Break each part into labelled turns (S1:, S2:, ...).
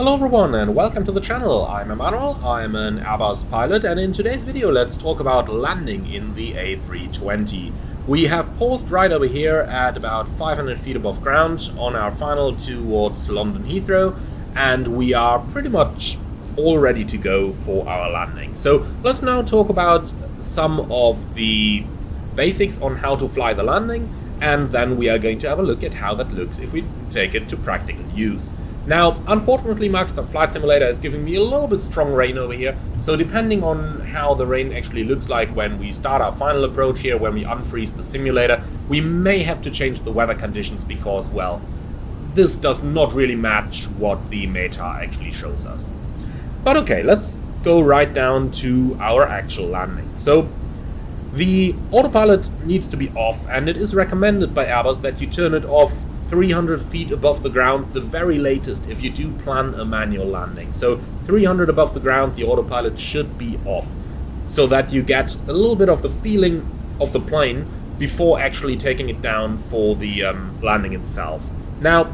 S1: Hello everyone and welcome to the channel. I'm Emmanuel, I'm an Airbus pilot, and in today's video let's talk about landing in the A320. We have paused right over here at about 500 feet above ground on our final towards London Heathrow, and we are pretty much all ready to go for our landing. So let's now talk about some of the basics on how to fly the landing, and then we are going to have a look at how that looks if we take it to practical use. Now, unfortunately, Microsoft Flight Simulator is giving me a little bit strong rain over here, so depending on how the rain actually looks like when we start our final approach here, when we unfreeze the simulator, we may have to change the weather conditions because, well, this does not really match what the meta actually shows us. But okay, let's go right down to our actual landing. So, the autopilot needs to be off, and it is recommended by Airbus that you turn it off 300 feet above the ground, the very latest, if you do plan a manual landing. So 300 above the ground, the autopilot should be off, so that you get a little bit of the feeling of the plane before actually taking it down for the landing itself. Now,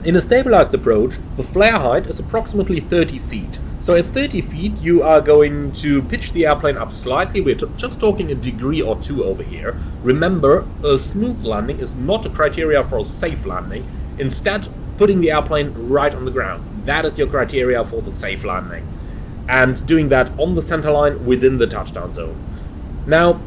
S1: in a stabilized approach, the flare height is approximately 30 feet. So at 30 feet, you are going to pitch the airplane up slightly. We're just talking a degree or two over here. Remember, a smooth landing is not a criteria for a safe landing. Instead, putting the airplane right on the ground. That is your criteria for the safe landing. And doing that on the center line within the touchdown zone. Now,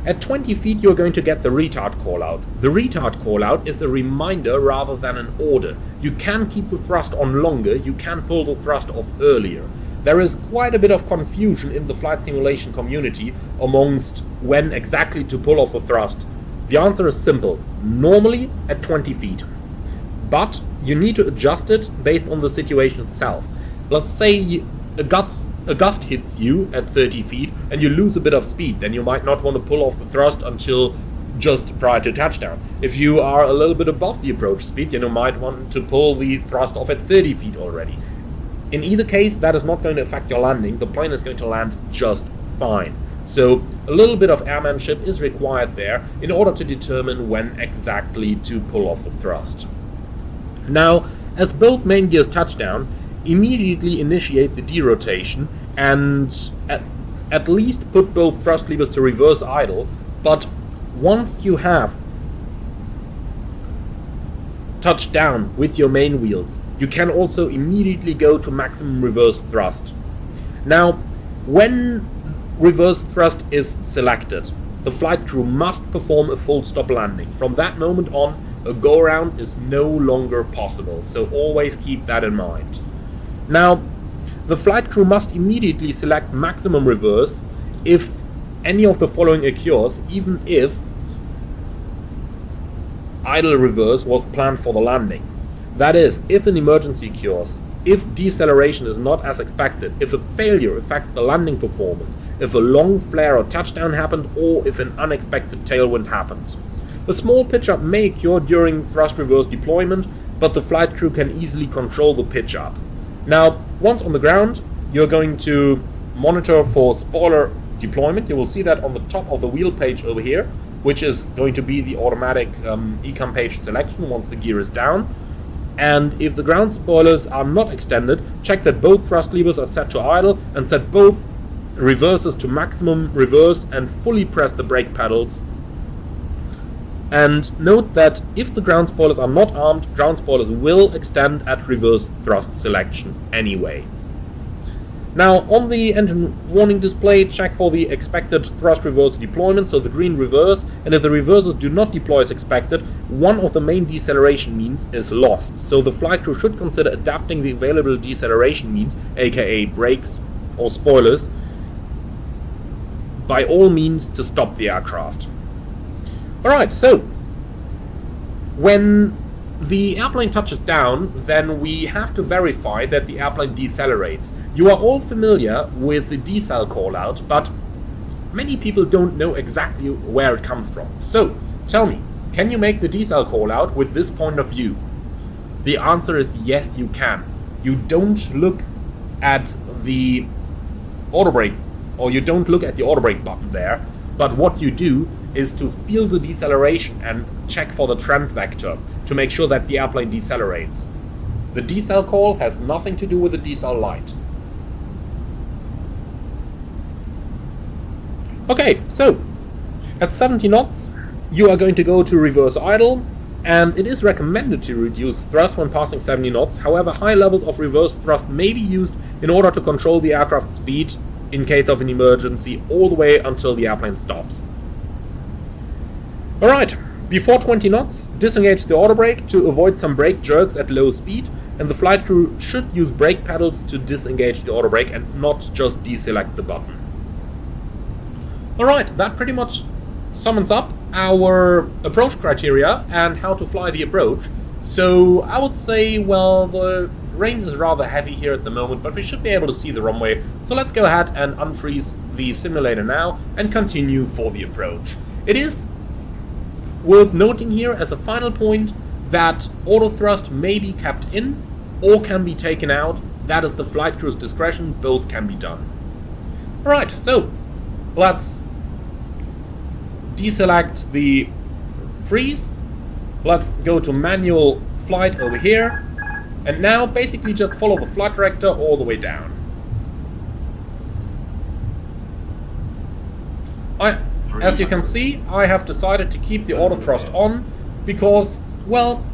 S1: at 20 feet, you're going to get the retard callout. The retard callout is a reminder rather than an order. You can keep the thrust on longer, you can pull the thrust off earlier. There is quite a bit of confusion in the flight simulation community amongst when exactly to pull off the thrust. The answer is simple, normally at 20 feet. But you need to adjust it based on the situation itself. Let's say a gust hits you at 30 feet and you lose a bit of speed, then you might not want to pull off the thrust until just prior to touchdown. If you are a little bit above the approach speed, then you might want to pull the thrust off at 30 feet already. In either case, that is not going to affect your landing. The plane is going to land just fine. So a little bit of airmanship is required there in order to determine when exactly to pull off the thrust. Now, as both main gears touch down, immediately initiate the derotation and at least put both thrust levers to reverse idle. But once you have touched down with your main wheels, you can also immediately go to maximum reverse thrust. Now, when reverse thrust is selected, the flight crew must perform a full stop landing. From that moment on, a go-around is no longer possible, so always keep that in mind. Now, the flight crew must immediately select maximum reverse if any of the following occurs, even if idle reverse was planned for the landing. That is, if an emergency occurs, if deceleration is not as expected, if a failure affects the landing performance, if a long flare or touchdown happened, or if an unexpected tailwind happens. A small pitch-up may occur during thrust reverse deployment, but the flight crew can easily control the pitch-up. Now, once on the ground, you're going to monitor for spoiler deployment. You will see that on the top of the wheel page over here, which is going to be the automatic ECAM page selection once the gear is down. And if the ground spoilers are not extended, check that both thrust levers are set to idle and set both reverses to maximum reverse and fully press the brake pedals. And note that if the ground spoilers are not armed, ground spoilers will extend at reverse thrust selection anyway. Now, on the engine warning display, check for the expected thrust reverse deployment, so the green reverse, and if the reversers do not deploy as expected, one of the main deceleration means is lost. So the flight crew should consider adapting the available deceleration means, aka brakes or spoilers, by all means to stop the aircraft. Alright, so when the airplane touches down, then we have to verify that the airplane decelerates. You are all familiar with the decel callout, but many people don't know exactly where it comes from. So, tell me, can you make the decel callout with this point of view? The answer is yes, you can. You don't look at the auto brake, or you don't look at the auto brake button there, but what you do is to feel the deceleration and check for the trend vector to make sure that the airplane decelerates. The decel call has nothing to do with the decel light. Okay, so at 70 knots, you are going to go to reverse idle, and it is recommended to reduce thrust when passing 70 knots. However, high levels of reverse thrust may be used in order to control the aircraft's speed in case of an emergency all the way until the airplane stops. Alright, before 20 knots, disengage the auto brake to avoid some brake jerks at low speed, and the flight crew should use brake pedals to disengage the auto brake and not just deselect the button. Alright, that pretty much sums up our approach criteria and how to fly the approach. So I would say, well, the rain is rather heavy here at the moment, but we should be able to see the runway. So let's go ahead and unfreeze the simulator now and continue for the approach. It is worth noting here as a final point that auto thrust may be kept in or can be taken out. That is the flight crew's discretion, both can be done. Alright, so let's deselect the freeze. Let's go to manual flight over here. And now basically just follow the flight director all the way down. As you can see, I have decided to keep the auto thrust on because, well,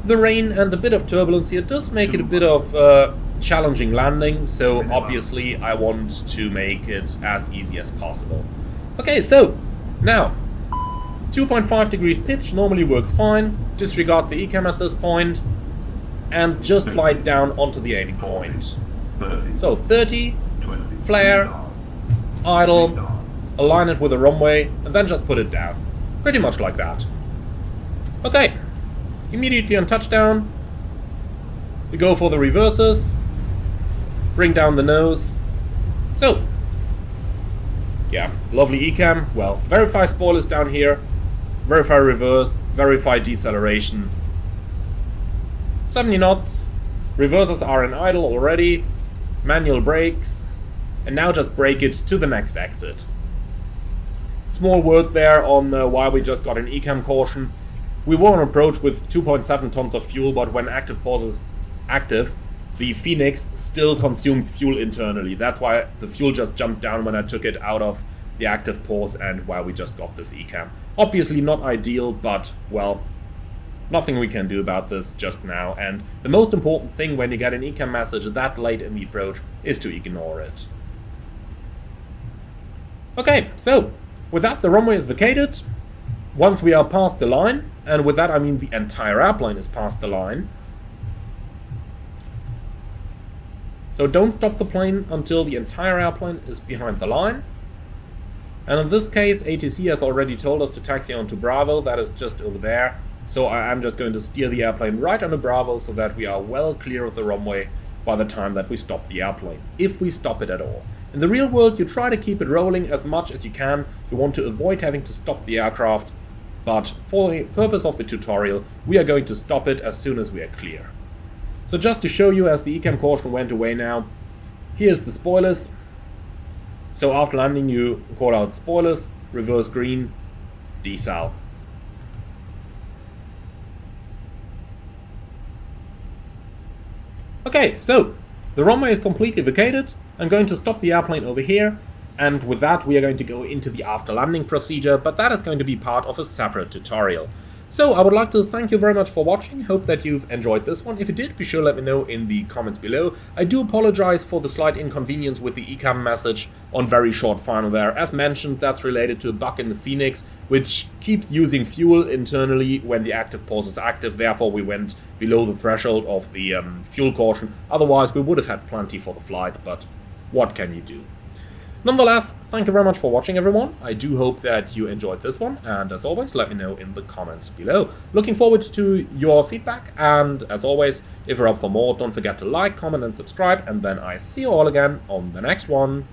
S1: the rain and a bit of turbulence here does make it a bit of challenging landing, so obviously I want to make it as easy as possible. Okay, so now 2.5 degrees pitch normally works fine. Disregard the ECAM at this point and just fly it down onto the aiming point. So 30, flare, idle, align it with the runway, and then just put it down. Pretty much like that. Okay, immediately on touchdown, we go for the reverses, bring down the nose. So, yeah, lovely ECAM. Well, verify spoilers down here, verify reverse, verify deceleration. 70 knots, reversers are in idle already, manual brakes, and now just brake it to the next exit. Small word there on why we just got an ECAM caution. We were on approach with 2.7 tons of fuel, but when active pause is active, the Phoenix still consumes fuel internally. That's why the fuel just jumped down when I took it out of the active pause and why we just got this ECAM. Obviously not ideal, but, well, nothing we can do about this just now. And the most important thing when you get an ECAM message that late in the approach is to ignore it. Okay, so with that, the runway is vacated. Once we are past the line, and with that I mean the entire airplane is past the line. So don't stop the plane until the entire airplane is behind the line. And in this case, ATC has already told us to taxi onto Bravo, that is just over there. So I am just going to steer the airplane right onto Bravo so that we are well clear of the runway by the time that we stop the airplane, if we stop it at all. In the real world, you try to keep it rolling as much as you can. You want to avoid having to stop the aircraft, but for the purpose of the tutorial, we are going to stop it as soon as we are clear. So just to show you, as the ECAM caution went away now, here's the spoilers. So after landing, you call out spoilers, reverse green, decel. Okay, so the runway is completely vacated. I'm going to stop the airplane over here, and with that we are going to go into the after landing procedure, but that is going to be part of a separate tutorial. So I would like to thank you very much for watching, hope that you've enjoyed this one. If you did, be sure to let me know in the comments below. I do apologize for the slight inconvenience with the ECAM message on very short final there. As mentioned, that's related to a bug in the Phoenix, which keeps using fuel internally when the active pause is active. Therefore we went below the threshold of the fuel caution. Otherwise we would have had plenty for the flight, but what can you do? Nonetheless, thank you very much for watching, everyone. I do hope that you enjoyed this one, and as always, let me know in the comments below. Looking forward to your feedback, and as always, if you're up for more, don't forget to like, comment, and subscribe, and then I see you all again on the next one.